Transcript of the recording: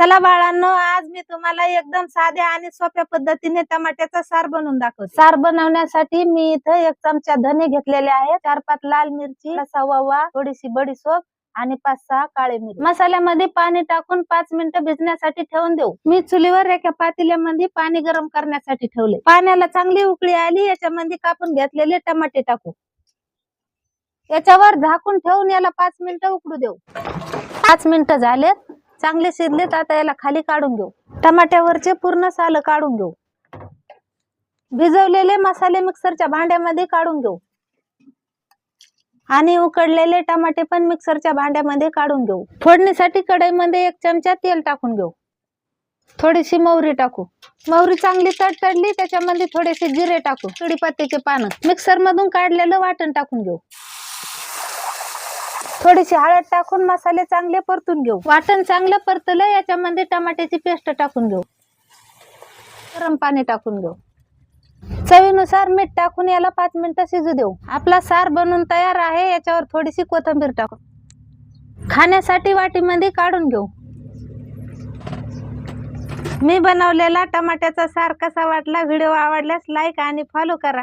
चला बाळांनो, आज मी तुम्हाला एकदम साध्या आणि सोप्या पद्धतीने टमाट्याचा सार बनवून दाखवते। सार बनवण्यासाठी मी इथे 1 चमचा धने घेतलेले आहेत, 4-5 लाल मिरची, सव्वा थोडीशी बडीशोप आणि 5-6 काळे मिरी। मसाल्यामध्ये पाणी टाकून 5 मिनिटं भिजण्यासाठी ठेवून देऊ। मी चुलीवर एका पातेल्यामध्ये पाणी गरम करण्यासाठी ठेवले। पाण्याला चांगली उकळी आली, याच्यामध्ये कापून घेतलेले टमाटे टाकू। याच्यावर झाकून ठेवून याला 5 मिनिटं उकडू देऊ। 5 मिनिटं झालेत, चांगले शिजलेत। आता याला खाली काढून घेऊ। टमाट्यावरचे पूर्ण साल काढून घेऊ। भिजवलेले मसाले मिक्सरच्या भांड्यामध्ये काढून घेऊ आणि उकडलेले टमाटे पण मिक्सरच्या भांड्यामध्ये काढून घेऊ। फोडणीसाठी कढईमध्ये 1 चमचा तेल टाकून घेऊ। थोडीशी मोहरी टाकू। मोहरी चांगली तडतडली, त्याच्यामध्ये थोडेसे जिरे टाकू। कढीपत्त्याचे पानं, मिक्सर मधून काढलेलं वाटण टाकून घेऊ। थोडीशी हळद टाकून मसाले चांगले परतून घेऊ। वाटण चांगलं परतलं, याच्यामध्ये टमाट्याची पेस्ट टाकून घेऊ। गरम पाणी टाकून घेऊ। चवीनुसार मीठ टाकून याला 5 मिनिटं शिजू देऊ। आपला सार बनवून तयार आहे। याच्यावर थोडीशी कोथिंबीर टाकू। खाण्यासाठी वाटीमध्ये काढून घेऊ। मी बनवलेला टमाट्याचा सार कसा वाटला? व्हिडिओ आवडल्यास लाईक आणि फॉलो करा।